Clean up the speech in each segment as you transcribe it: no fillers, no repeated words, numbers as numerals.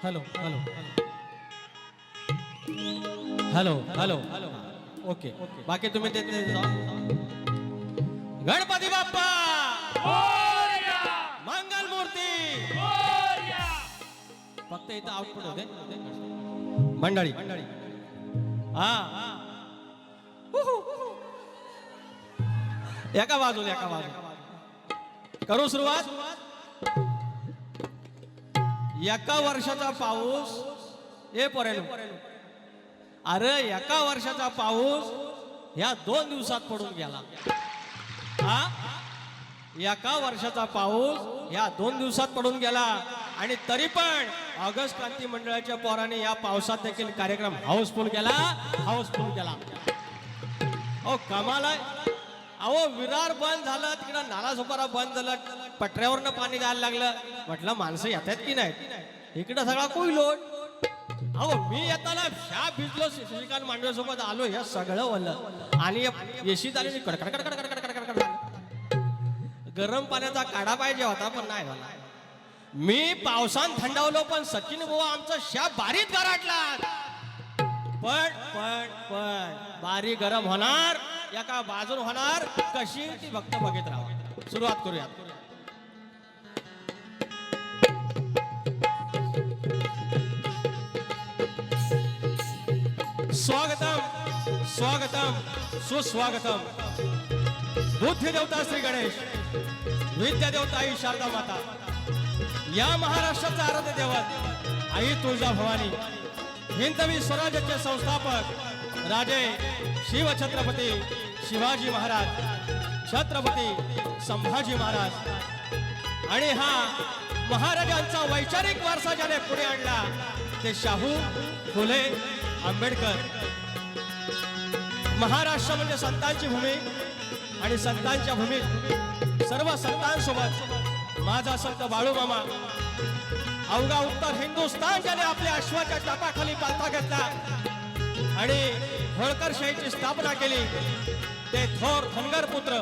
Hello hello hello hello hello okay बाकी तुम्ही ते जा. गणपती बाप्पा मंगल मूर्ती. फक्त इथं आउटपुट होते मंडळी. हा एका बाजूला एका बाजूला करू सुरुवात. एका वर्षाचा पाऊस हे पोरेनो, अरे एका वर्षाचा पाऊस ह्या 2 दिवसात पडून गेला. हा एका वर्षाचा पाऊस ह्या 2 दिवसात पडून गेला आणि तरी पण ऑगस्ट क्रांती मंडळाच्या पोराने या पावसात देखील कार्यक्रम हाऊसफुल केला. ओ कमाल आहे. अहो विरार बंद झालं, तिकडं नालासोपारा बंद झालं, पटऱ्यावरनं पाणी जायला लागलं. म्हटलं माणसं येतात की नाही, इकडं सगळा कोईलोट. अहो मी येताना ह्या भिजलो, श्रीकांत मांडवेसोबत आलो, हे सगळं वल्लं आणि एशीत आली कडकड. गरम पाण्याचा काढा पाहिजे होता पण नाही झाला. मी पावसान थंडावलो पण सचिन बुवा आमचं शा बारीत गराटला. पण बारी गरम होणार, एका बाजून होणार कशी ती भक्त बघित राहा. सुरुवात करूया. स्वागतम स्वागतम सुस्वागतम. बुद्धी देवता श्री गणेश, विद्या देवता आई शारदा माता, या महाराष्ट्राचा आराध्य दैवत आई तुळजा भवानी, हिंदवी स्वराज्याचे संस्थापक राजे शिवछत्रपती शिवाजी महाराज, छत्रपती संभाजी महाराज आणि हा महाराजांचा वैचारिक वारसा ज्याने पुढे आणला ते शाहू फुले आंबेडकर. महाराष्ट्र म्हणजे संतांची भूमी आणि संतांच्या भूमीत सर्व संतांसोबत माझा संत बाळूमामा, अवघा उत्तर हिंदुस्थान ज्याने आपल्या अश्वाच्या टापाखाली पालथा घेतला आणि होळकर शाहीची स्थापना केली, ते थोर धनगर पुत्र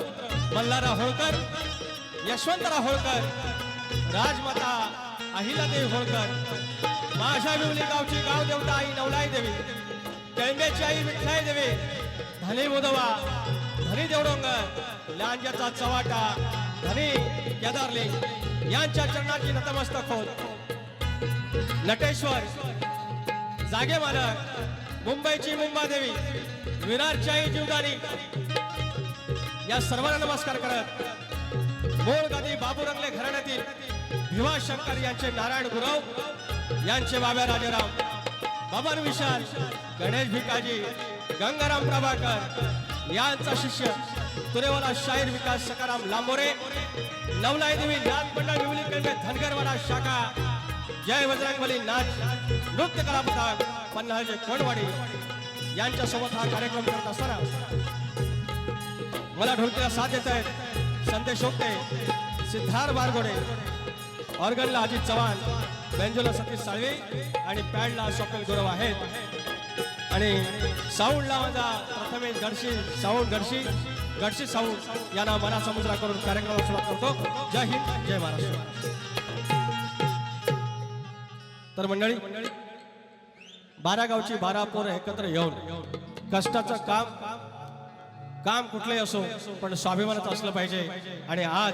मल्हारराव होळकर, यशवंतराव होळकर, राजमाता अहिल्यादेवी होळकर, माझ्या विवली गावची गाव देवता आई नवलाई देवी, केळंब्याची आई विठ्ठलाई देवी, धनी मुदवा, धनी देवडोंगर, लांज्याचा चव्हाटा, धनी केदारलिंग यांच्या चरणाची नतमस्तक होत नटेश्वर, जागे मालक, मुंबईची मुंबादेवी, विरारची आई जीवदानी या सर्वांना नमस्कार करत मूळ गादी बाबूरंगले घराण्यातील भिवा शंकर यांचे नारायण गुरव, यांचे बाबा राजाराम, बबन विशाल, गणेश भिकाजी, गंगाराम प्रभाकर यांचा शिष्य तुरेवाला शाहीर विकास सकाराम लांबोरे, नवलाई देवी नाथ मंडळ विवली केंद्र धनगरवाडा शाखा, जय बजरंगबली नाच नृत्य कला पथक पन्हाळचे कोणवाडी यांच्या सोबत हा कार्यक्रम करत असताना मला ढोलकीला साथ देत आहेत संदेश ओक्ते, सिद्धार्थ बारगोडे, ऑर्गनला अजित चव्हाण, बेंजोला सतीश साळवे आणि पॅडला स्वप्नील गुरव आहेत आणि साऊंडला माझा प्रथमेश गडशी, साऊंड गडशी साऊंड यांना मना समुद्रा करून कार्यक्रमाला सुरुवात करतो. जय हिंद, जय महाराष्ट्र. तर मंडळी 12 गावची 12 पोरं एकत्र येऊन कष्टाचं काम कुठलंही असो पण स्वाभिमानाचं असलं पाहिजे. आणि आज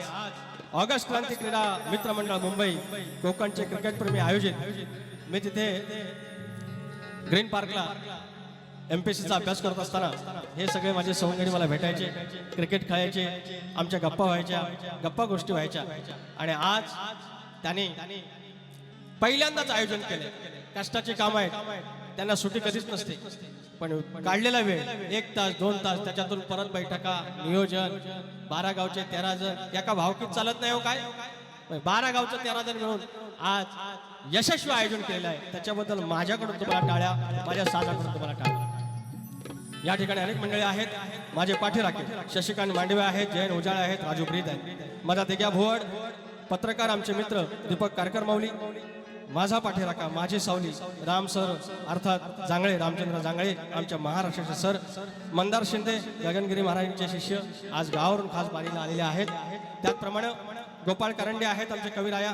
ऑगस्ट क्रांती क्रीडा मित्र मंडळ मुंबई कोकणचे क्रिकेटप्रेमी आयोजित, मी तिथे ग्रीन पार्कला MPSCचा अभ्यास करत असताना हे सगळे माझे सवंगडी मला भेटायचे, क्रिकेट खेळायचे, आमच्या गप्पा व्हायच्या, गप्पा गोष्टी व्हायच्या. आणि आज त्यांनी पहिल्यांदाच आयोजन केले. कष्टाचे काम आहेत, त्यांना सुट्टी कधीच नसते, पण काढलेला वेळ 1 तास 2 तास त्याच्यातून परत बैठका, नियोजन, 12 गावचे 13 जण एका भावकीत चालत नाही हो काय, 12 गावचे 13 जण मिळून आज यशस्वी आयोजन केलेलं आहे. त्याच्याबद्दल माझ्याकडून तुम्हाला टाळ्या, माझ्या साजाकडून तुम्हाला टाळ्या. या ठिकाणी अनेक मंडळी आहेत, माझे पाठीराखे शशिकांत मांडवे आहेत, जयंत उजाळे आहेत, राजू ब्रीद आहेत, माझा दिग्या भोवड, पत्रकार आमचे मित्र दीपक कारकर माऊली, माझा पाठीराखा माझी सावली राम सर अर्थात जांगळे, रामचंद्र जांगळे, आमच्या महाराष्ट्राचे सर मंदार शिंदे, गगनगिरी महाराजांचे शिष्य आज गावावरून खास बारीला आलेले आहेत. त्याचप्रमाणे गोपाळ करंडे आहेत आमचे कविराया,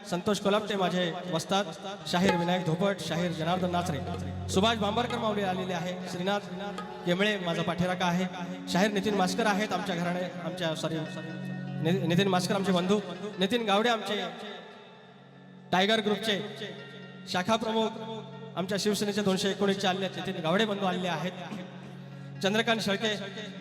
संतोष कोलापटे माझे वस्ताद, शाहीर विनायक धोपट, शाहीर जनार्दन नाचरे, सुभाष बांबरकर माऊली आलेले आहे, श्रीनाथ केमळे माझा पाठीराखा आहे, शाहीर नितीन मास्कर आहेत आमच्या घराणे, नितीन मास्कर आमचे बंधू, नितीन गावडे आमचे टायगर ग्रुपचे शाखा प्रमुख, आमच्या शिवसेनेचे 219 आले नितीन गावडे बंधू आलेले आहेत, चंद्रकांत शेळके,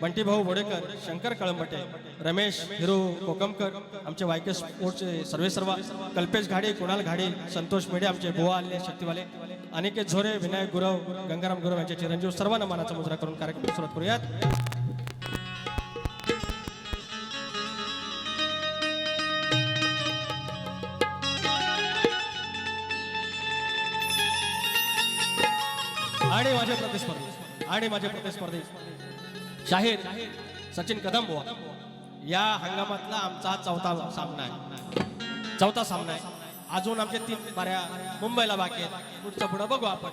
बंटीभाऊ बोडेकर, शंकर कळंबटे, रमेश हिरो कोकमकर, आमचे वायके स्पोर्टचे सर्वेसर्वा, कल्पेश घाडी, कुणाल घाडी, संतोष मेढे आमचे बुवा आले शक्तीवाले, अनिकेत झोरे, विनायक गुरव, गंगाराम गुरव यांचे चिरंजीव, सर्वांना मानाचा मुजरा करून कार्यक्रम सुरुवात करूयात. आणि माझे प्रतिस्पर्धी शाहीर सचिन कदम बुवा, या हंगामातला आमचा चौथा सामना आहे. अजून आमचे 3 बाऱ्या मुंबईला बाकी आहेत, पुढचं पुढं बघू आपण.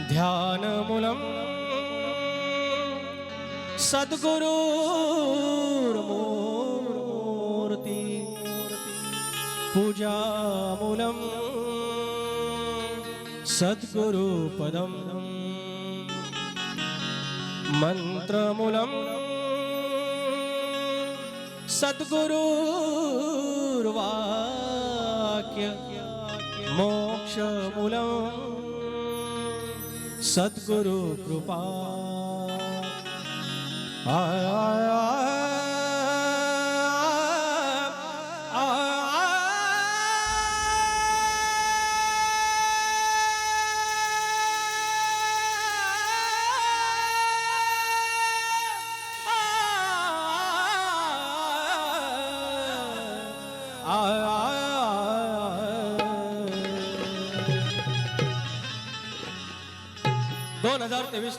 ध्यानमूलम सद्गुरुर्मूर्ति पूजामूलम सद्गुरुपदम मंत्रमूलम सद्गुरुर्वाक्य मोक्षमूलम सद्गुरु कृपा.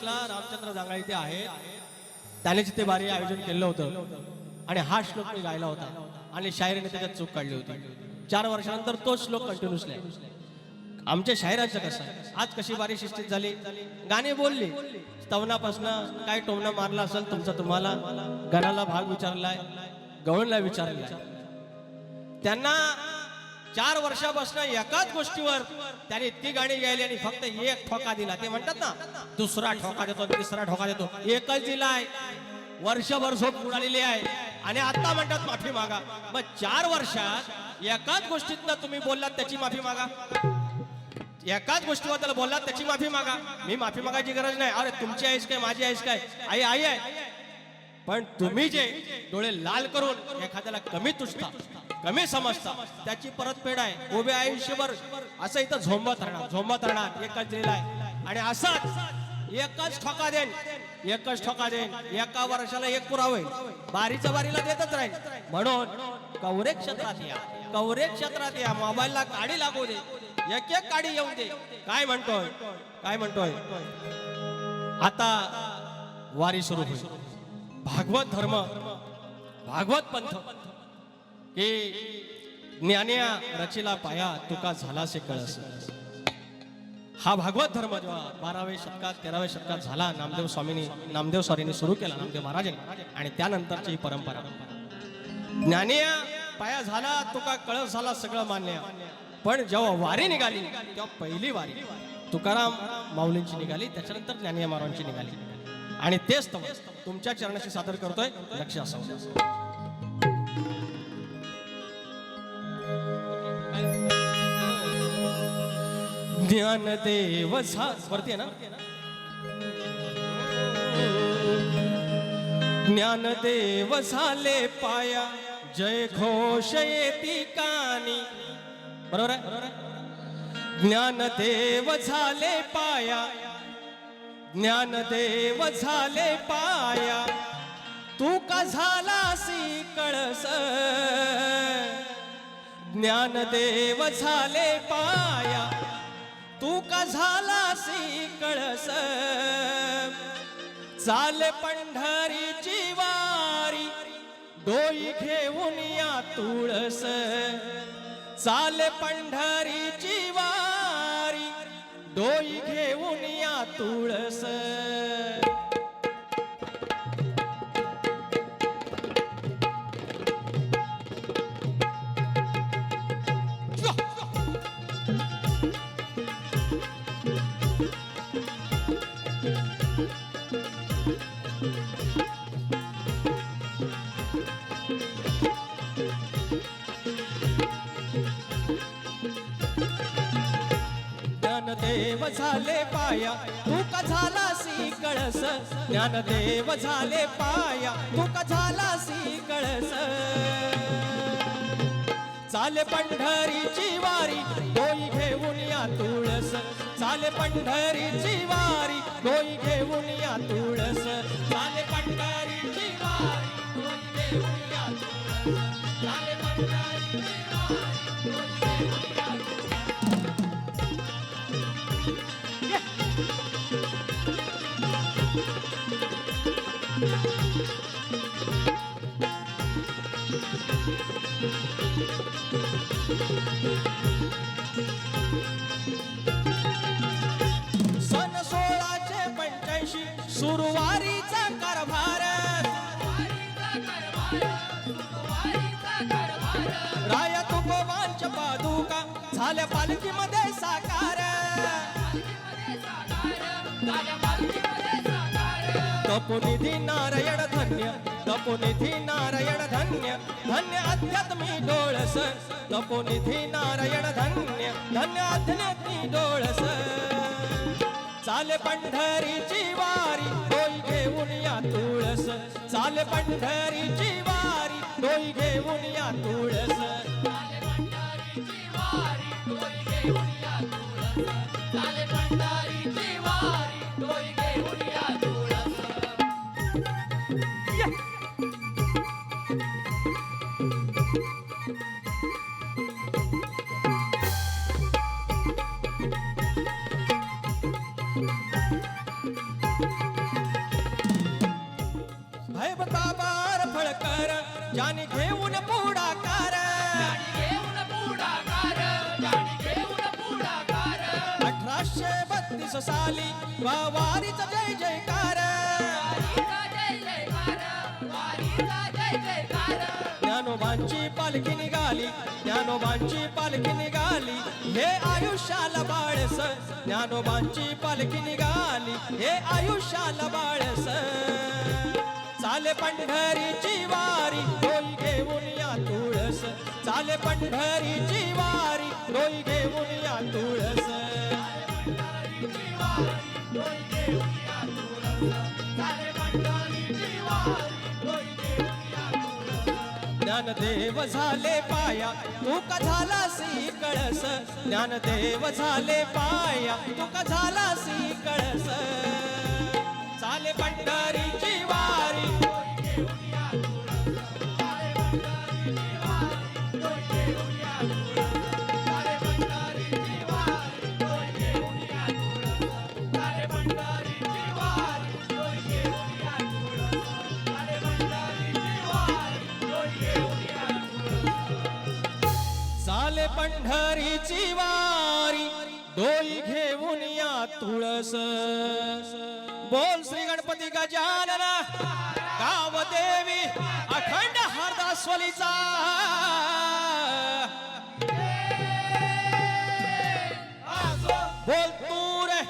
ला रामचंद्र जांगळे इथे आहेत, त्याने ते बारी आयोजन केलं होतं आणि हा श्लोक मी गायला होता आणि शायरीने त्याच्यात चूक काढली होती. 4 वर्षानंतर तो श्लोक कंटिन्यूसली आहे. आमच्या शायरांचं कसं आहे, आज कशी बारी शिस्तीत झाली, गाणे बोलले, स्तवनापासून काय टोमणं मारला असेल तुमचा, तुम्हाला गणाला भाग विचारलाय, गवळणला विचारलाय, त्यांना 4 वर्षापासून एकाच गोष्टीवर त्याने इतकी गाणी गायली आणि फक्त एक ठोका दिला. ते म्हणतात ना, दुसरा ठोका देतो, तिसरा ठोका देतो, एकच दिलाय. वर्षभर झोप उडालेली आहे आणि आता म्हणतात माफी मागा. मग 4 वर्षात एकाच गोष्टीतनं तुम्ही बोललात त्याची माफी मागा, एकाच गोष्टीबद्दल बोललात त्याची माफी मागा. मी माफी मागायची गरज नाही. अरे तुमची आईस काय, माझी आईस काय, आई आई आहे. पण तुम्ही जे डोळे लाल करून एखाद्याला कमी तुटता, कमी समजता, त्याची परतफेड आहे. उभे आयुष्यभर असं इथं झोंबत राहणार एकच दिलाय आणि असाच एकच ठोका देन, एका वर्षाला एक पुरावे, बारीच्या बारीला देतच राहील. म्हणून कवरे क्षेत्रात या मोबाईलला काडी लागू दे, एक काडी येऊन दे. काय म्हणतोय आता वारी सुरू होईल. भागवत धर्म, भागवत पंथ, की ज्ञानिया रचिला पाया, तुका झाला से कळस. हा भागवत धर्म जेव्हा 12व्या शतकात 13व्या शतकात झाला, नामदेव स्वामींनी सुरू केला, नामदेव महाराजांनी, आणि त्यानंतरची ही परंपरा. ज्ञानिया पाया झाला, तुका कळस झाला, सगळं मान्य. पण जेव्हा वारी निघाली तेव्हा पहिली वारी तुकाराम माऊलींची निघाली, त्याच्यानंतर ज्ञानिया महाराजांची निघाली. आणि तेच तुमच्या चरणाशी सादर करतोय, लक्ष असावं. ज्ञानदेव वरती आहे ना, ज्ञानदेव झाले पाया, जय घोष येती कानी, बरोबर आहे. ज्ञानदेव झाले पाया, ज्ञानदेव झाले पाया, तू का झालासी कळस. ज्ञानदेव झाले पाया, तू का झालासी कळस. चाल पंढरीची वारी, डोई घेऊन या तुळस. चाल पंढरीची वारी, डोई घेऊन या तुळस. ज्ञानदेव झाले पाया, तू का झालासी कळस. ज्ञानदेव झाले पाया, तू का झालासी कळस. चाले पंढरीची वारी, डोई घेऊन या तुळस. चाले पंढरीची वारी, डोई घेऊन या तुळस. चाले पंढरीची वारी, डोई घेऊन या तुळस. चाले पंढरीची वारी, डोई घेऊन या तुळस. सन 1685 सुरुवारीचा कारभार. राया तुकोबांच्या पादुका झाल्या पालखीमध्ये साकार. तपोनिधी नारायण धन्य, तपोनिधी नारायण धन्य, धन्य अध्यात्मी डोळस. तपोनिधी नारायण धन्य, धन्य अध्यात्मी डोळस. चाले पंढरीची वारी, डोई घेऊन या तुळस. चाले पंढरीची वारी, डोई घेऊन या तुळस. चाले पंढरीची वारी, डोई घेऊन या तुळस. चाले पंढरीची वारी, डोई घेऊन या तुळस. भयभताबार फळकर, ज्याने घेऊन पुढाकार. 1832 साली वारीचा जय जयकार. ज्ञानोबांची पालखी निघाली, ज्ञानोबांची पालखी निघाली, हे आयुष्याला बाळस. ज्ञानोबांची पालखी निघाली, हे आयुष्याला बाळस. चाले पंढरीची वारी, डोई घेऊन या तुळस. चाले पंढरीची वारी, डोई घेऊन या तुळस. ज्ञानदेव झाले पाया, तू का झालासी कळस. ज्ञानदेव झाले पाया, तू का झालासी कळस. चाले पंढरीची वारी, चाले पंढरीची वारी, डोई घेऊन या तुळस. बोल श्री गणपती गजानन, गाव देवी अखंड हरदासवलीचा. बोल तू रे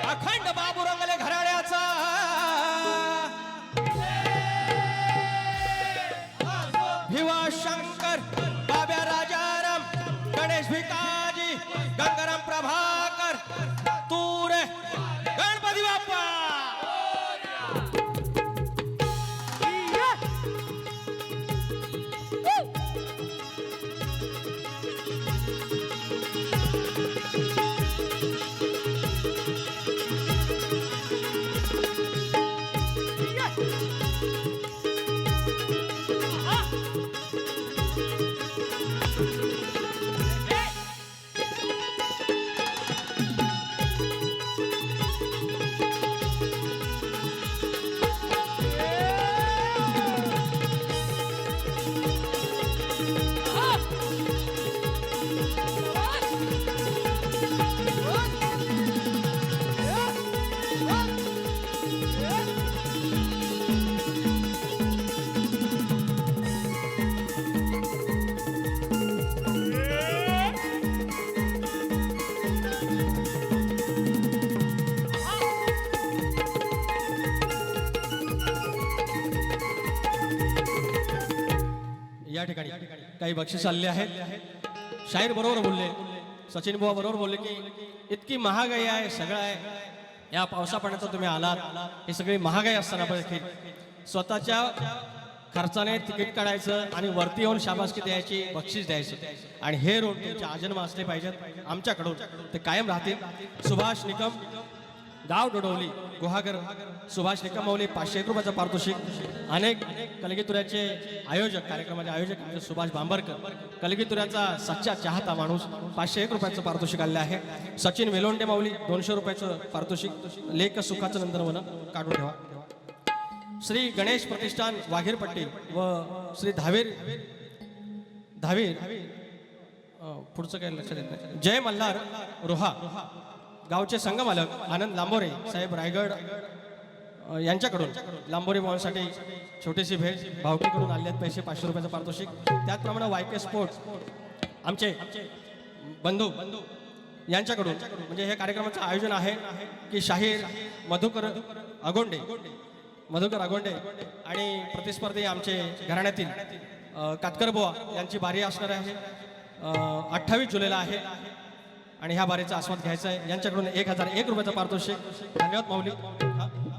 अखंड बाबूरंगले घराण्याचा. भिवा शंकर, बाब्या राजाराम, गणेश भिकाजी, गंगाराम प्रभाकर, तू रे गणपती बाप्पा. ठिकाणी काही बक्षीस आलेले आहेत. शाहीर बरोबर बोलले, सचिन बुवा बरोबर बोलले की इतकी महागाई आहे, सगळं आहे, या पावसा पाण्याचा तुम्ही आलात, हे सगळी महागाई असताना देखील स्वतःच्या खर्चाने तिकीट काढायचं आणि वरती येऊन शाबासकी द्यायची, बक्षीस द्यायचं, आणि हे रोड तुमचे आजन्म असले पाहिजेत आमच्याकडून, ते कायम राहतील. सुभाष निकम, गाव डोडवली, गुहागर, सुभाष निकम मौली 501 रुपयाचं पारितोषिक. अनेक कलगीतुऱ्याचे आयोजक, कार्यक्रमाचे आयोजक म्हणजे सुभाष बांबरकर, कलगीतुऱ्याचा सच्चा चाहता माणूस, 501 रुपयाचं पारितोषिक आलेलं आहे. सचिन वेलोंडे माऊली 200 रुपयाचं पारितोषिक. लेख सुखाचं नंदनवन काढून ठेवा. श्री गणेश प्रतिष्ठान वाघेरपट्टी व श्री धावीर पुढचं काय लक्षात येत नाही, जय मल्हार रोहा गावचे संघमालक आनंद लांबोरे साहेब रायगड यांच्याकडून लांबोरे भावांसाठी छोटीशी भेट भावकीकडून आले आहेत पैसे, 500 रुपयाचं पारितोषिक. त्याचप्रमाणे वायके स्पोर्ट्स आमचे बंधू यांच्याकडून, म्हणजे हे कार्यक्रमाचं आयोजन आहे की शाहीर मधुकर अगोंडे आणि प्रतिस्पर्धी आमचे घराण्यातील कातकर बुवा यांची बारी असणार आहे. 28 जुलैला आहे आणि ह्या बारीचा आस्वाद घ्यायचा आहे. यांच्याकडून 1001 रुपयाचं पारितोषिक. धन्यवाद माऊली.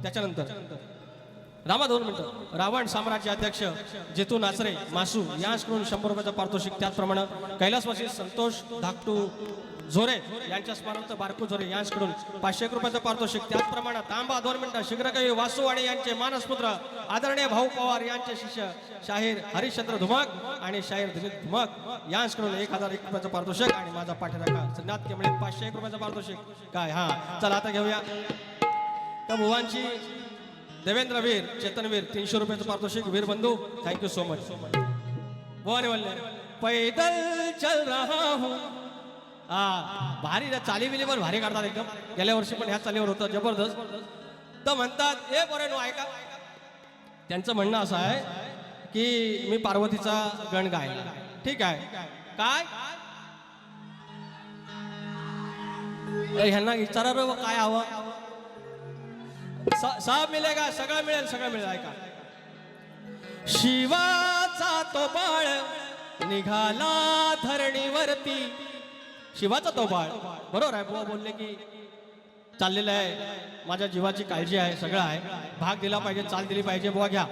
त्याच्यानंतर 2 मिनिटं रावण साम्राज्य अध्यक्ष जेतू नाचरे मासू यांच्याकडून 100 रुपयाचं पारितोषिक. त्याचप्रमाणे कैलासवासी संतोष धाकटू झोरे यांच्या स्मरणार्थ बारकू झोरे यांच्याकडून 501 रुपयाचं पारितोषिक. त्याचप्रमाणे तांबा 2 मिनिटं शीघ्रकवी वासू आणि यांचे मानसपुत्र आदरणीय भाऊ पवार यांचे शिष्य शाहीर हरिश्चंद्र धुमाक आणि शाहीर दिलीप धुमाक यांच्याकडून 1001 रुपयाचं पारितोषिक. आणि माझा पाठीराखा नाथ केमळे 501 रुपयाचं पारितोषिक. काय हा चला आता घेऊया त्या भुवांची. देवेंद्रवीर चेतनवीर 300 रुपयाचं पारितोषिक. वीर बंधू थँक्यू सो मच. बोले बोलले पैदल चल रहा हूं. भारी चाली बिलीवर भारी काढतात एकदम. गेल्या वर्षी पण ह्या चालीवर होतं जबरदस्त. तर म्हणतात हे बरे नो ऐका, त्यांचं म्हणणं असं आहे की मी पार्वतीचा गण गायला. ठीक आहे, काय ह्यांना विचारा रे काय हवं. सब मिळेगा, सगळं मिळेल, सगळं मिळेल. ऐका, शिवाचा तो बाळ निघाला धरणीवरती. शिवाचा तो बाळ बरोबर आहे. बुवा बोलले की चाललेलं आहे, माझ्या जीवाची काळजी आहे, सगळं आहे, भाग दिला पाहिजे, चाल दिली पाहिजे. बुवा घ्या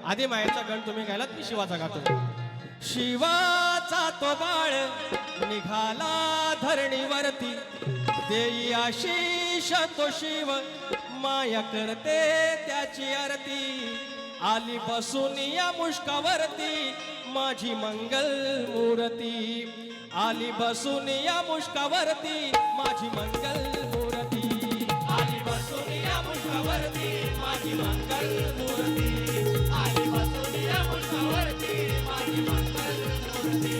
आधी मायाचा गण तुम्ही गायलात, मी शिवाचा गातो. शिवाचा तो बाळ निघाला धरणीवरती, देई आशीष तो शिव माया करते त्याची आरती. आली बसून या मुष्कावरती माझी मंगल मूर्ती. आली बसून या मुष्कावरती माझी मंगल मूर्ती. आली बसून या मुष्कावरती माझी मंगल मूर्ती. आली बसून या मुष्कावरती माझी मंगल मूर्ती.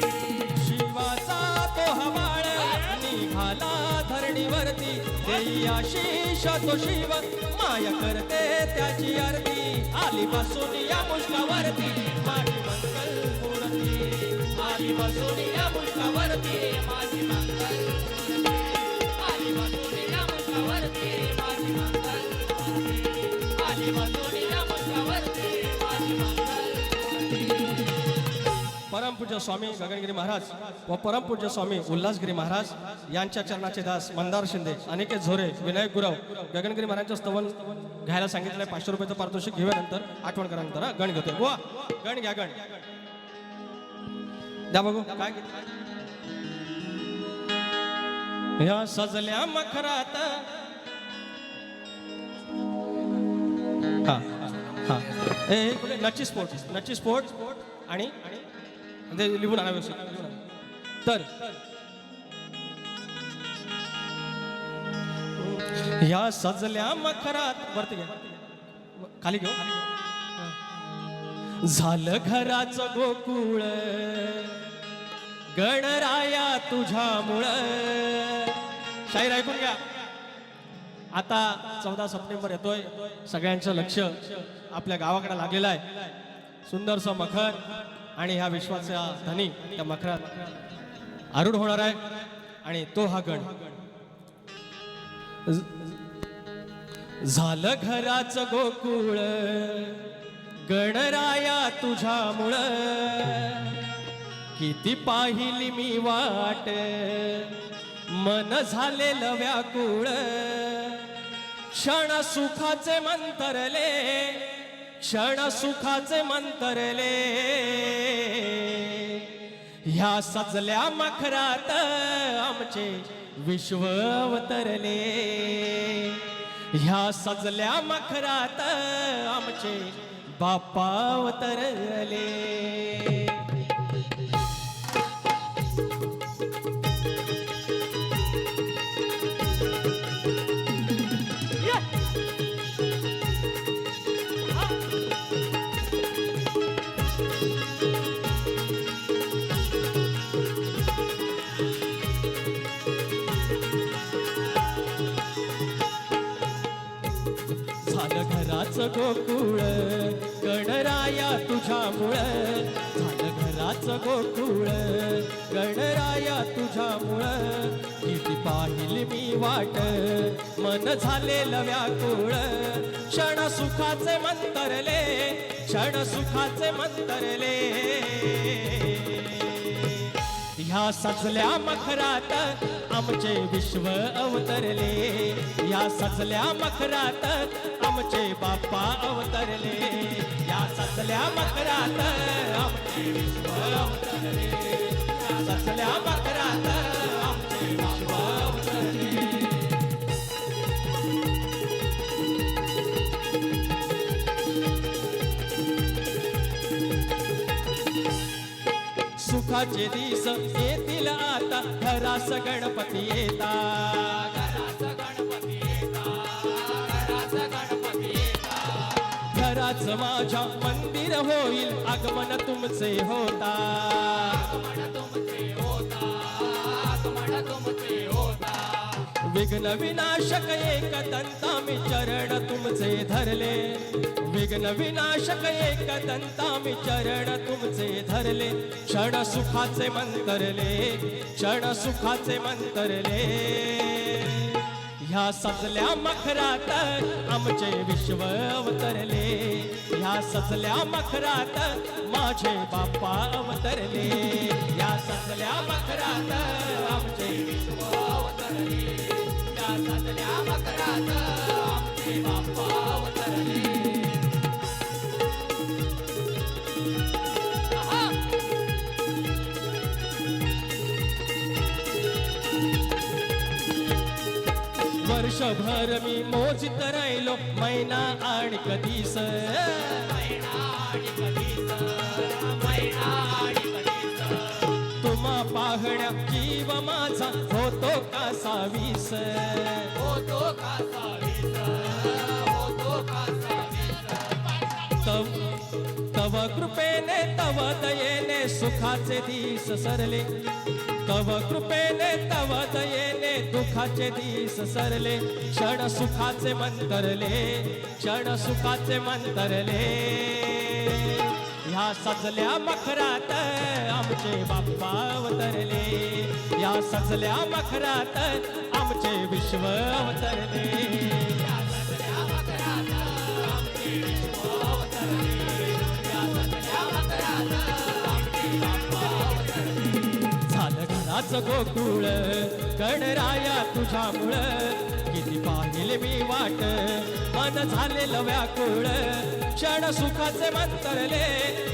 शिवाचा तो हवाळ निघाला धरणीवरती, देई आशीष तो शिव माया करते त्याची आरती. आली बसून या मुष्कावरती माझी मंगल मूर्ती. आली बसून या मुष्कावरती माझी मंगल मूर्ती. आली बसून या मुष्कावरती माझी मंगल मूर्ती. आली बसून या मुष्कावरती माझी मंगल मूर्ती. परमपूज्य स्वामी गगनगिरी महाराज व परमपूज्य स्वामी उल्हासगिरी महाराज यांच्या चरणाचे दास मंदार शिंदे, अनिकेत झोरे, विनायक गुरव गगनगिरी महाराजांचं स्तवन घ्यायला सांगितलंय. 500 रुपयाचं पारितोषिक घेऊयानंतर आठवण करा. गण घेतोय बुवा, गण घ्या, गण द्या बघू काय. या सजल्या मखरात नच्ची स्पोर्ट आणि लिहून आणा व्यवस्थित. तर या सजल्या मखरात वरती घ्या, खाली घेऊ. झालं घराचं गोकुळ गणराया तुझ्यामुळं. शाहीर ऐकून घ्या. आता 14 सप्टेंबर येतोय, सगळ्यांचं लक्ष आपल्या गावाकडे लागलेलं आहे. सुंदरसं मखर आणि ह्या विश्वाचा धनी त्या मखरात आरूढ होणार आहे. आणि तो हा गण. झालं घराचं गोकुळ गणराया तुझ्यामुळं, किती पाहिली मी वाट मन झालेलं व्याकुळ क्षण सुखाचे मंतरले क्षण सुखाचे मंतरले ह्या सजल्या मखरात आमचे विश्व अवतरले ह्या सजल्या मखरात आमचे बाप्पा अवतरले झालं घराचं गोकुळ गणराया तुझ्यामुळं झालं घराचं गोकुळ गणराया तुझ्यामुळं किती पाहिली मी वाट मन झालेलं व्याकुळ क्षण सुखाचे मंतरले क्षण सुखाचे मंतरले ह्या सजल्या मखरात आमचे विश्व अवतरले या सजल्या मखरात आमचे बाप्पा अवतरले या सजल्या मखरात आमचे विश्व अवतरले या सजल्या मखरात आमचे विश्व अवतरले सुखाचे दिस येतील आता घरास गणपती येता घरास गणपती येता घरास गणपती येता घराच माझ्या मंदिर होईल आगमन तुमचे होता आगमन तुमचे होता आगमन तुमचे होता विघ्न विनाशक एक दंता मी चरण तुमचे धरले विघ्न विनाशक एक दंता मी चरण तुमचे धरले क्षण सुखाचे मंतरले क्षण सुखाचे मंतरले ह्या सजल्या मखरात आमचे विश्व अवतरले ह्या सजल्या मखरात माझे बाप्पा अवतरले या सजल्या मखरात आमचे विश्व अवतरले या सजल्या मखरात आमचे बाप्पा अवतरले वर्षभर मी मोजित राहिलो मैना आणि कधीस तुम्हा पाहण्या जीव माझा होतो का सावीस होतो का सावीस होतो का सावीस तव कृपेने तव दयेने सुखाचे दिस सरले तव कृपेने तव दयेने दुखाचे दिस सरले क्षण सुखाचे मंतरले क्षण सुखाचे मंतरले ह्या सजल्या मखरात आमचे बाप्पा अवतरले या सजल्या मखरात आमचे विश्व अवतरले या सजल्या मखरात आमचे विश्व अवतरले या सजल्या मखरात आमचे बाप्पा अवतरले झालं घराचं गोकुळ गणराया तुझ्यामुळं किती पाहिले मी वाट मन झालेलं व्याकुळ क्षण सुखाचे मंतरले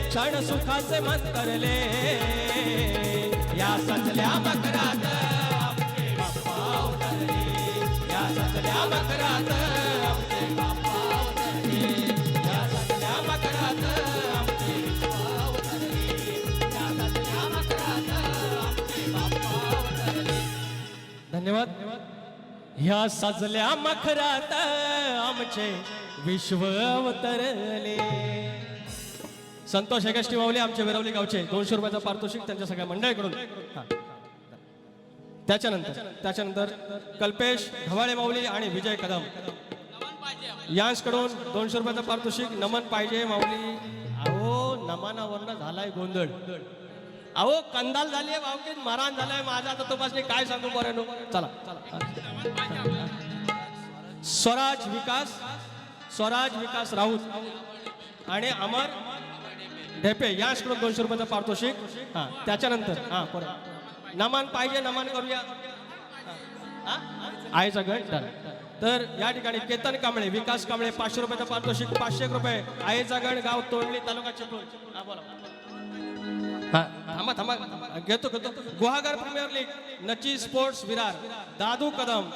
क्षण सुखाचे मंतरले या सजल्या मखरात आमचे बाप्पा अवतरले या सजल्या मखरात आमचे बाप्पा अवतरले या सजल्या मखरात आमचे विश्व अवतरले या सजल्या मखरात आमचे बाप्पा अवतरले धन्यवाद ह्या सजल्या मखरात आमचे विश्व अवतरले संतोष हेगष्टी माऊली आमचे वेरवली गावचे 200 रुपयाचा पारितोषिक त्यांच्या सगळ्या मंडळीकडून त्याच्यानंतर कल्पेश घवाळे माऊली आणि विजय कदम यांच्याकडून 200 रुपयाचा पारितोषिक नमन पाहिजे माऊली अहो नमनावरनं झालाय गोंधळ अहो कंदाल झाली आहे भावकीत मारहाण झालाय माझा आता तपासणी काय सांगू बरं चला स्वराज विकास राऊत आणि अमर ढेपे याचकडून 200 रुपयाचं पारितोषिक. हा त्याच्यानंतर हा परत नमन पाहिजे, नमन करूया. आईचा गट. तर या ठिकाणी केतन कांबळे, विकास कांबळे 500 रुपयाचं पारितोषिक. 500 रुपये आईचा गण, गाव तोंडली, तालुका चिपळूण. हा बोला. हा थांबा थांबा घेतो घेतो. गुहागर प्रीमियर लीग नची स्पोर्ट्स विरार दादू कदम,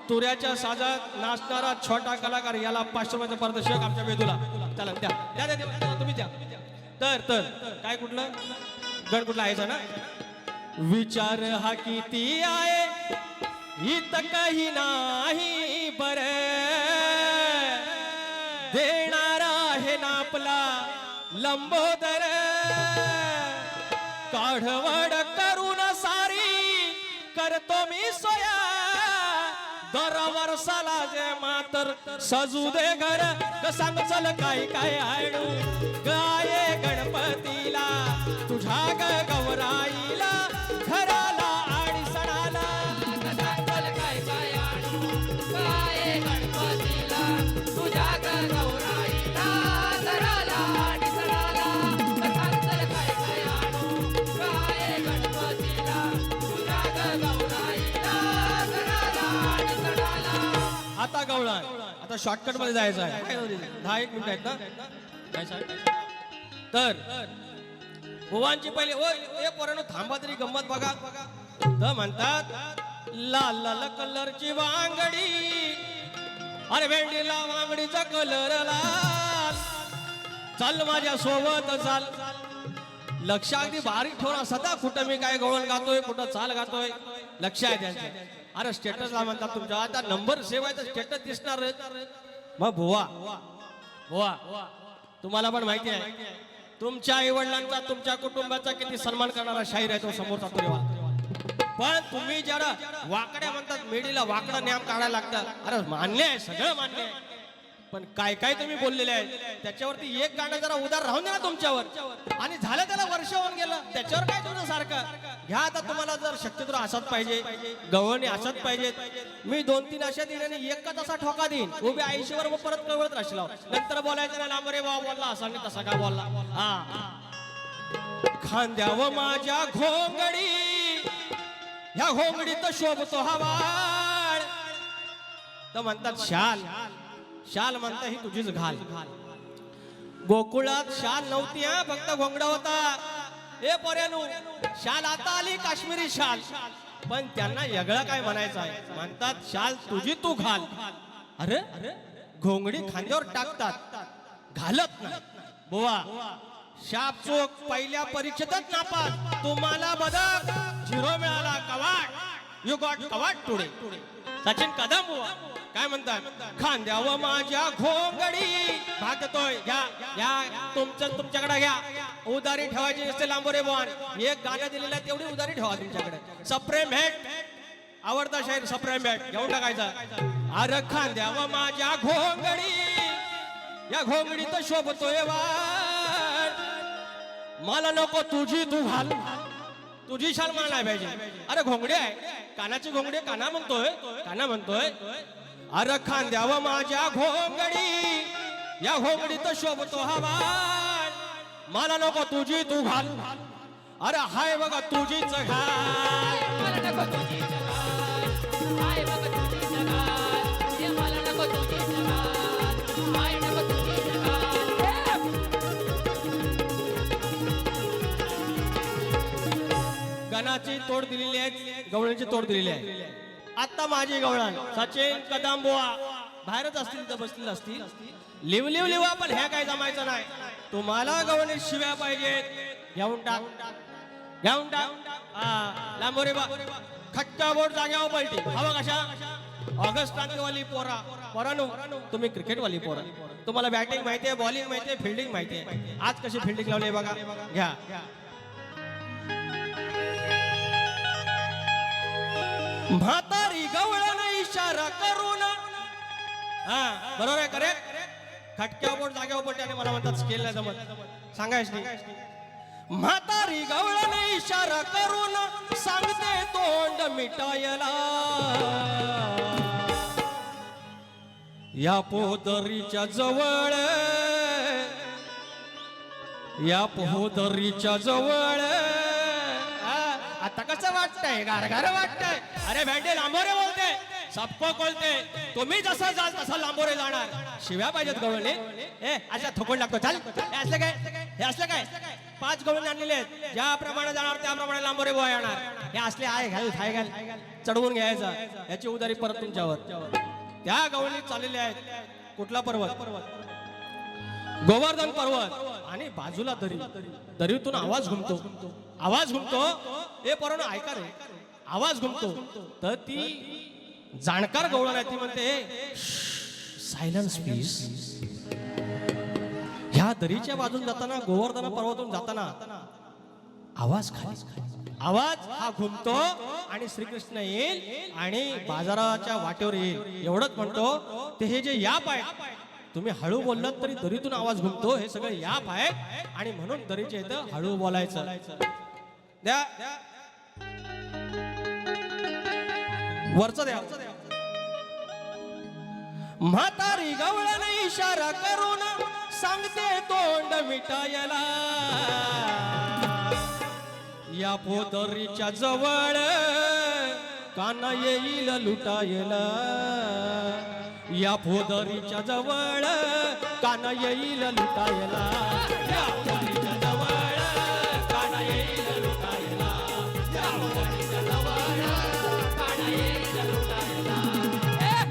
तुऱ्याच्या साजात नाचणारा छोटा कलाकार, याला 500 रुपयाचं पारितोषिक आमच्या वेदूला. चला द्या द्या द्या तुम्ही द्या. तर तर काय कुठलं गण कुठला आहे ना. विचार हा किती आहे हित काही नाही बर, देणारा आहे ना आपला लंबोदर. काढवड करून सारी करतो मी सोया, दर वर्षाला जे मातर सजू दे घर. सांग चल काय काय आडू गाये गणपतीला, तुझ्या ग गौराईला, घराला आणि सणाला. चल काय काय आणू गाये गणपतीला, तुझ्या ग गौराईला, घराला आणि सणाला. चल काय काय आणू गाये गणपतीला, तुझ्या ग गौराईला, घराला आणि सणाला. आता गवळण, आता शॉर्टकट मध्ये जायचं आहे. 10-1 मिनिट आहेत ना. काय सांग. तर भुवांची पहिले ओ पोरांनो थांबा तरी गंमत बघा. तर म्हणतात लाल लाल कलरची वांगडी, अरे भेंडीला वांगडीचा कलर लाल. चाल माझ्या सोबत चाल. लक्ष अगदी बारीक ठेवून सदा कुठं मी काय गवळण गातोय, कुठं चाल गातोय, लक्ष आहे त्यांचं. अरे स्टेटसला म्हणतात तुमच्या आता नंबर सेव्ह आहे तर स्टेटस दिसणार. मग भुवा भुवा तुम्हाला पण माहिती आहे तुमच्या आई वडिलांचा, तुमच्या कुटुंबाचा किती सन्मान करणारा शाहीर आहे तो समोरचा तुरेवा. पण तुम्ही जरा वाकड्या म्हणतात, मेडीला वाकडा नियम काढायला लागतात. अरे मान्य आहे, सगळं मान्य आहे, पण काय काय तुम्ही बोललेले आहे त्याच्यावरती एक गाणं जरा उदार राहून द्या ना तुमच्यावर. आणि झालं त्याला वर्ष होऊन गेलं, त्याच्यावर काय तुझं सारखं घ्या. आता तुम्हाला जर शक्यतो असत पाहिजे, गवळणी असत पाहिजेत. मी 2-3 अशा दिल्याने एकच असा ठोका देईन, उभे आयुष्यभर मग परत कळवत राहशील. नंतर बोलायचं ना लांबरे वा बोलला असा आणि तसा का बोलला. हा खांद्यावर माझ्या घोंगडी, ह्या घोंगडीत शोभतो हवाळ. तर म्हणतात शाल, शाल म्हणता ही तुझीच घाल. गोकुळात शाल नव्हती हा, फक्त घोंगडा होता. ए पोऱ्यानो शाल आता आली काश्मीरी शाल, पण त्यांना वेगळं काय म्हणायचं आहे. म्हणतात शाल तुझी तू घाल. अरे घोंगडी खांद्यावर टाकतात, घालत नाही. बुवा शाप चोक पहिल्या परीक्षेतच नापास. तुम्हाला बदक 0 मिळाला. Kawat you got Kawat today. Sachin Kadam बुवा काय म्हणतात, खांद्यावर माझ्या घोंगडी भागतोय. घ्या घ्या तुमच्याकडे घ्या. उदारी ठेवायची नसते लांबोरे बुवान. एक गाणं दिलेलं आहे तेवढी उदारी ठेवा तुमच्याकडे. सप्रेम भेट आवडता शाहीर सप्रेम भेट घेऊन टाकायचा. अरे खांद्यावर माझ्या घोंगडी, या घोंगडीत शोभतोय वाट. मला नको तुझी तू घाल, तुझी शाल मला नाही पाहिजे. अरे घोंगडी आहे, कानाची घोंगडी, काना म्हणतोय, काना म्हणतोय. अरे खांद्यावर माझ्या घोंगडी, या घोंगडीत शोभतो हवा. मला नको तुझी तू घाल. अरे हाय बघा तुझीच घाल. मला नको तुझीच घाल, हाय बघ तुझीच घाल. ये मला नको तुझीच घाल, हाय नको तुझीच घाल. गणाची तोड दिलेली आहे, गवळणीची तोड दिलेली आहे. आता माझी गवळण सचिन कदम बुवा बाहेरच असतील तर बसलेले असतील. लिव लिव लिवा, पण ह्या काय जमायचं नाही. तुम्हाला गवळणी शिव्या पाहिजेत, घेऊन टाक घेऊन टाक. लांबोरे बा खटका बोर्ड जाग्यावर पलटी. हवा कशा ऑगस्ट क्रांतीवाली पोरा पोरानो, तुम्ही क्रिकेटवाली पोरा, तुम्हाला बॅटिंग माहितीये, बॉलिंग माहितीये, फिल्डिंग माहितीये. आज कशी फिल्डिंग लावली बघा. घ्या म्हातारी गवळण इशारा करून. हा बरोबर आहे, करेक्ट. खटक्यावर बोट जाग्यावर बोट आणि मला म्हणतात स्केल नाही जमत, सांगायच नाही. म्हातारी गवळण इशारा करून सांगते तोंड मिटायला. या पोतरीच्या जवळ या पोहोदरीच्या जवळ आता कसं वाटतंय गारगार वाटतंय अरे भेंडे लांबोरे बोलते सबको बोलते तुम्ही जसं जाल तसं लांबोरे जाणार शिव्या पाहिजेत गवळणी ए अशा थोकून लागतो चाल हे असलं काय 5 गवळणी आणलेले आहेत ज्याप्रमाणे जाणार त्याप्रमाणे लांबोरे बोया येणार हे असले आहे घाल थाय घाल चढवून घ्यायचा याची उदारी परत तुमच्यावर त्या गवळणी चाललेल्या आहेत कुठला पर्वत गोवर्धन पर्वत आणि बाजूला दरीतून आवाज घुमतो ए पोरांनो ऐका रे आवाज घुमतो तर ती जाणकार गवळण आहे ती म्हणते सायलन्स प्लीज ह्या दरीच्या बाजून जाताना गोवर्धन पर्वतून जाताना आवाज आवाज हा घुमतो आणि श्रीकृष्ण येईल आणि बाजाराच्या वाटेवर येईल एवढंच म्हणतो ते हे जे याप आहे तुम्ही हळू बोललात तरी दरीतून आवाज घुमतो हे सगळं याप आहे आणि म्हणून दरीच्या इथं हळू बोलायचं द्या वरच द्या म्हातारी गवळण इशारा करून सांगते तोंड मिटायला या पोदरीच्या जवळ काना येईल लुटायला या पोदरीच्या जवळ काना येईल लुटायला या पोदरीच्या जवळ काना येईल लुटायला या पोदरीच्या जवळ काना येईल लुटायला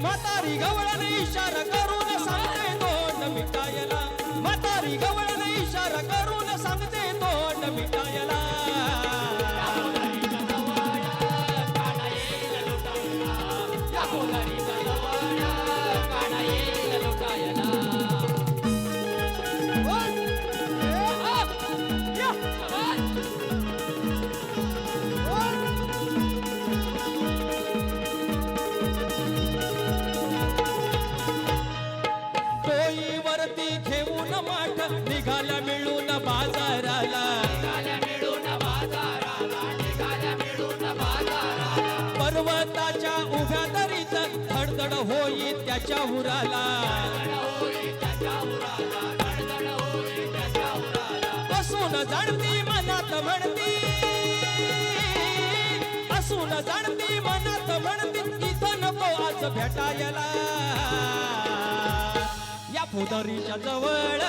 म्हातारी गवळण इशारा करून सांगते तोंड मिटायला म्हातारी गवळण इशारा करून सांगते तोंड मिटायला निघाल्या मिळून बाजाराला पर्वताच्या उभ्या दरीत धडधड होई त्याच्या उराला असून जाणती मनात म्हणती असून जाणती मनात म्हणती इथं नको आज भेटायला या पोदरीच्या जवळ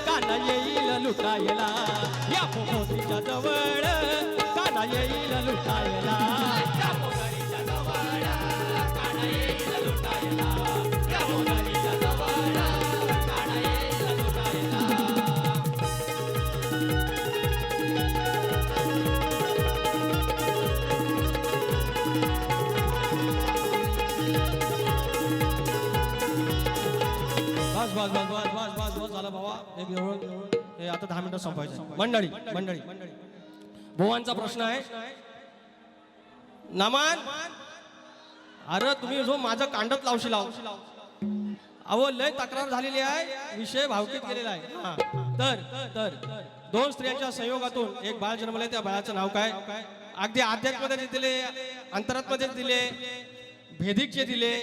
काना येईल लुटायला या पोदरीच्या जवळ काना येईल लुटायला या पोदरीच्या जवळ काना येईल लुटायला या पोदरीच्या जवळ काना येईल लुटायला बस झाला बाबा एक हे आता 10 मिनिटं संपायचं मंडळी भुवांचा प्रश्न आहे नामान अरे तुम्ही जो माझं कांडत लावशी लाव अहो लय तक्रार झालेली आहे विषय भावकीत केलेला आहे तर 2 स्त्रियांच्या संयोगातून एक बाळ जन्मले त्या बाळाचं नाव काय अगदी आध्यात्मध्ये दिले अंतरात्मध्ये दिले भेदिकचे दिले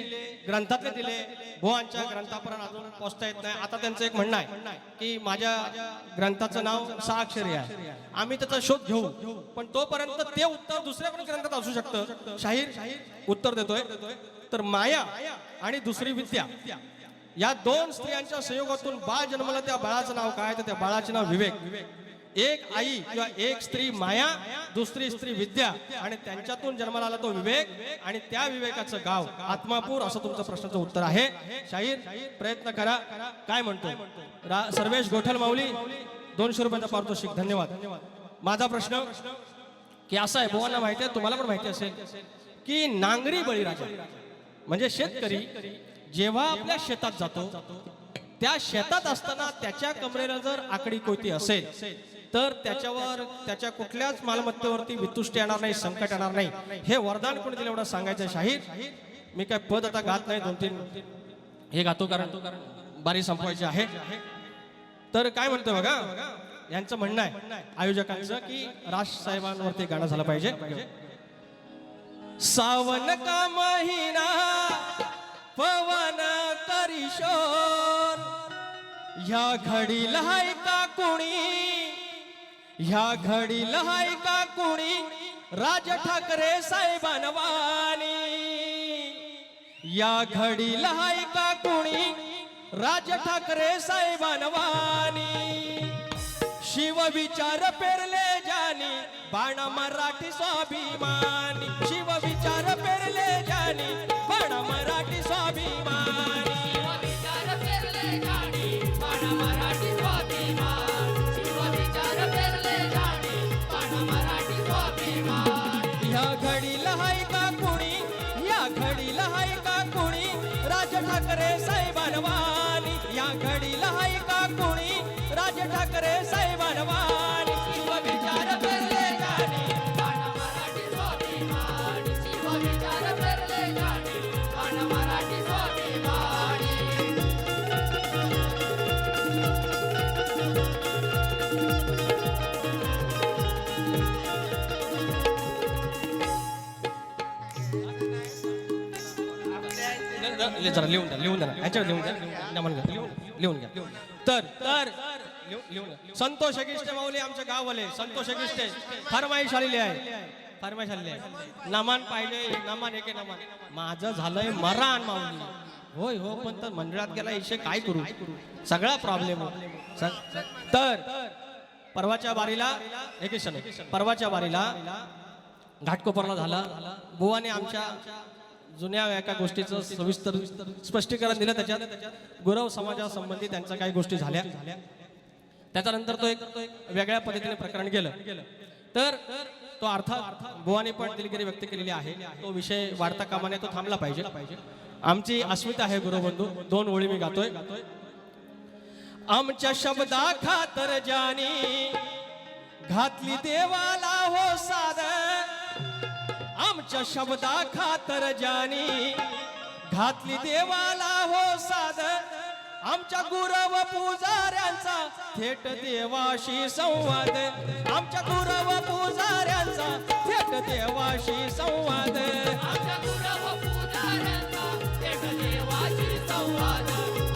ग्रंथातले दिले भुवांच्या ग्रंथापर्यंत अजून पोहोचता येत नाही आता त्यांचं एक म्हणणं आहे की माझ्या ग्रंथाचं नाव 6 अक्षरी आहे आम्ही त्याचा शोध घेऊ पण तोपर्यंत ते उत्तर दुसऱ्या पण ग्रंथात असू शकतं शाहीर उत्तर देतोय तर माया आणि दुसरी विद्या या 2 स्त्रियांच्या संयोगातून बाळ जन्मला त्या बाळाचं नाव काय तर त्या बाळाचे नाव विवेक एक आई किंवा एक स्त्री माया दुसरी स्त्री विद्या आणि त्यांच्यातून जन्माला आला तो विवेक आणि त्या विवेकाचं गाव आत्मापूर असं तुमचं प्रश्नाचं उत्तर आहे शाहीर प्रयत्न करा काय म्हणतो सर्वेश गोठल माऊली 200 रुपयाचा पारितोषिक धन्यवाद माझा प्रश्न की असा आहे भुवांना माहिती आहे तुम्हाला पण माहिती असेल की नांगरी बळीराजा म्हणजे शेतकरी जेव्हा आपल्या शेतात जातो त्या शेतात असताना त्याच्या कमरेला जर आकडी कोयती असेल तर त्याच्यावर त्याच्या कुठल्याच मालमत्तेवरती वितुष्ट येणार नाही संकट येणार नाही हे वरदान कोणी दिलं एवढं सांगायचं शाहीर मी काय पद आता गात नाही 2-3 हे गातो कारण बारी संपवायची आहे तर काय म्हणतोय बघा यांचं म्हणणं आहे आयोजकांचं की राज साहेबांवरती गाणं झालं पाहिजे सावन का महिना पवन करी शोर ह्या घडीला हाय का कोणी, ह्या घडीला हाय का कोणी राज ठाकरे साहेबांवानी, या घडीला हाय का कोणी राज ठाकरे साहेबांवानी, शिवविचार पेरले जानी बाण मराठी स्वाभिमानी, शिवविचार पेरले जानी बाण मराठी स्वाभिमानी, शिवविचार पेरले जाणी बाण मराठी स्वाभिमान, शिवविचार पेरले जाणी बाण मराठी स्वाभिमान. ह्या घडीला हाय का कुणी, या घडीला हाय का कुणी राज ठाकरे साहेबांवानी, या घडीला हाय का कुणी राज ठाकरे साहेबांवानी, शिवविचार पेरले जानी बाण मराठी स्वाभिमान, शिवविचार पेरले जाणी बाण मराठी स्वाभिमान. जरा लिहून द्या, लिहून द्या, ह्याच्यावर लिहून द्या, नमन घ्या, लिहून घ्या. तर लिहून घ्या. संतोष अगिष्टे माऊली आमचे गाववाले, संतोष अगिष्टे फरमाईश आलेली आहे, फरमाईश आलेली आहे. नमन पाहिजे, नमन एके नमन. माझं झालंय मरान माऊली. होय हो, पण तर मंडळात गेला इशे काय करू, सगळा प्रॉब्लेम हो. तर परवाच्या बारीला एके क्षण, परवाच्या बारीला घाटकोपरला झाला. बुवाने आमच्या जुन्या एका गोष्टीचं सविस्तर स्पष्टीकरण दिलं. त्याच्यात गुरव समाजासंबंधी त्यांच्या काही गोष्टी झाल्या. त्याच्यानंतर तो एक वेगळ्या पद्धतीने प्रकरण गेलं. तर तो अर्थात बुवाने पण दिलगिरी व्यक्त केलेली आहे. तो विषय वाढता कामाने तो थांबला पाहिजे. आमची अस्मिता आहे गुरुबंधू. 2 ओळी मी गातोय. आमच्या शब्दा खातर जानी घातली देवाला हो साद, आमच्या शब्दा खातर जानी घातली देवाला हो साद, आमच्या गुरव पुजाऱ्यांचा थेट देवाशी संवाद, आमच्या गुरव पुजाऱ्यांचा थेट देवाशी संवाद, आमच्या गुरव पुजाऱ्यांचा थेट देवाशी संवाद,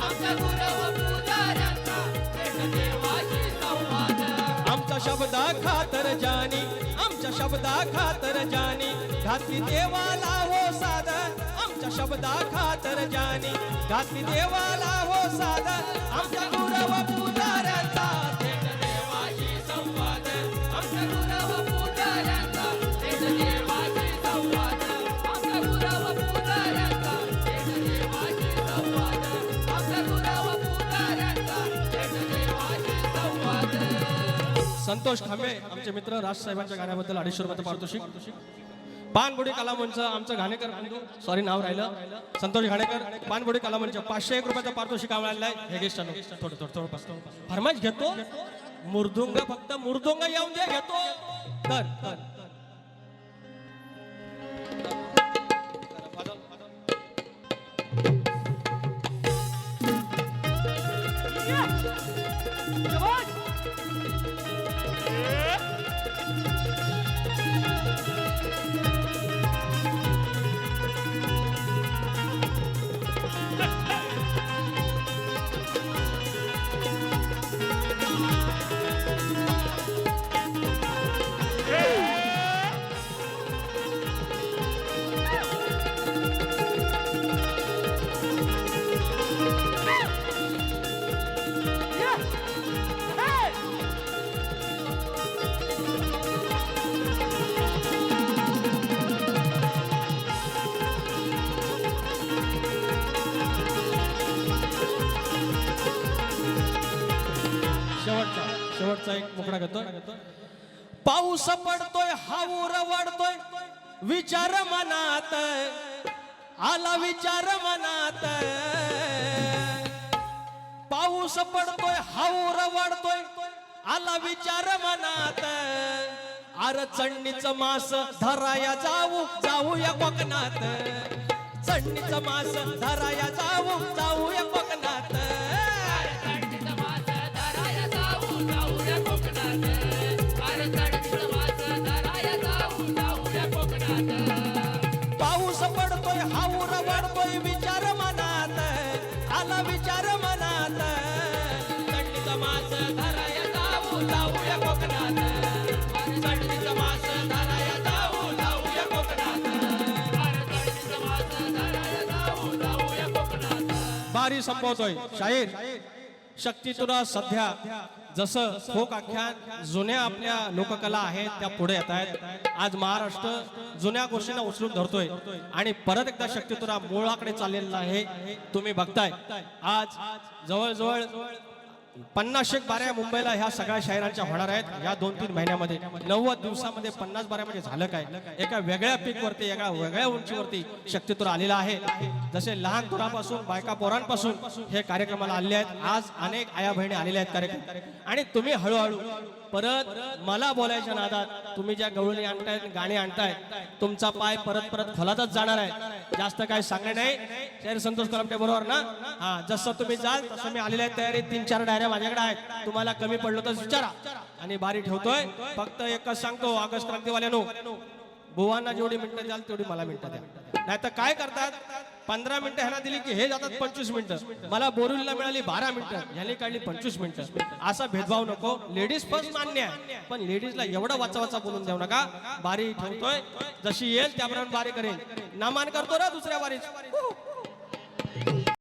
आमच्या गुरव पुजाऱ्यांचा थेट देवाशी संवाद. आमच्या शब्दा खातर जानी, आमच्या शब्दा खातर जानी घातली देवाला हो साद, आमच्या शब्दा खातर जानी घातली देवाला हो साद, आमच्या गुरव पुजाऱ्यांचा थेट देवाशी संवाद, आमच्या गुरव पुजाऱ्यांचा थेट देवाशी संवाद, आमच्या गुरव पुजाऱ्यांचा थेट देवाशी संवाद, आमच्या गुरव पुजाऱ्यांचा थेट देवाशी संवाद. संतोष खांबे आमचे मित्र राजसाहेबांच्या गाण्याबद्दल 250 रुपये पारितोषिक. पानबुडी कलामंच आमचं घाणेकर बंधू, सॉरी नाव राहिलं, संतोष घाणेकर, पानबुडी कलामंच 501 रुपयाचं पारितोषिक आम्हाला आहे. हे गेस्ट थोडं फरमाईश घेतो. मुरदुंग फक्त मुरदुंग येऊन दे घेतो. तर शेवटचा एक मुकडा घेतो. पाऊस पडतोय, हाऊर वाढतोय, विचार मनात आला, विचार मनात. पाऊस पडतोय, हाऊर वाढतोय, आला विचार मनात. चढणीचं मास धराया जाऊया कोकणात, चढणीचं मास धराया जाऊया कोकणात. चढणीचं मास धराया जाऊया कोकणात, अरे चढणीचं मास धराया जाऊया कोकणात. पाऊस पडतोय, हाऊर वाढतोय, विचार मनात आला, विचार मनात. बारी संपवतोय. शाहीर शक्ती तुला सध्या जसं फोक आख्यान जुन्या आपल्या लोककला आहेत त्या पुढे येत आहेत. आज महाराष्ट्र जुन्या गोष्टींना उचलून धरतोय आणि परत एकदा शक्ती तुला मुळाकडे चाललेला आहे. तुम्ही बघताय आज जवळजवळ 50 बाऱ्या मुंबईला ह्या सगळ्या शाहिरांच्या होणार आहेत. या 2-3 महिन्यामध्ये 90 दिवसामध्ये 50 बाऱ्या म्हणजे झालं काय. एका वेगळ्या पीक वरती एका वेगळ्या उंचीवरती शक्तीतुर आलेला आहे. जसे लहान तुरापासून बायका पोरांपासून हे कार्यक्रमाला आलेले आहेत. आज अनेक आया बहिणी आलेल्या आहेत कार्यक्रम आणि तुम्ही हळूहळू परत मला बोलायच्या नादात तुम्ही ज्या गवळणी आणताय गाणी आणताय तुमचा पाय परत परत खोलातच जाणार आहे. जास्त काय सांगणे नाही. शाहीर संतोष कलमटे बरोबर ना. हा जसं तुम्ही जाल तसं मी आलेल्या तयारी 3-4 डायऱ्या माझ्याकडे आहेत. तुम्हाला कमी पडलं तर विचारा आणि बारी ठेवतोय. फक्त एकच सांगतो ऑगस्ट क्रांतीवाल्यानो बुवांना जेवढी मिनिटं द्याल तेवढी मला मिनिटं द्या. नाही तर काय करतात 15 मिनिटं ह्यांना दिली की हे जातात 25 मिनिटं. मला बोरिवलीला मिळाली 12 मिनिटं ह्याने काढली 25 मिनिटं. असा भेदभाव नको. लेडीज फर्स्ट मान्य आहे पण लेडीजला एवढं वाचा वाचा बोलून देऊ नका. बारी ठेवतोय जशी येईल त्याप्रमाणे बारी करेन. नामान करतो ना दुसऱ्या बारीच.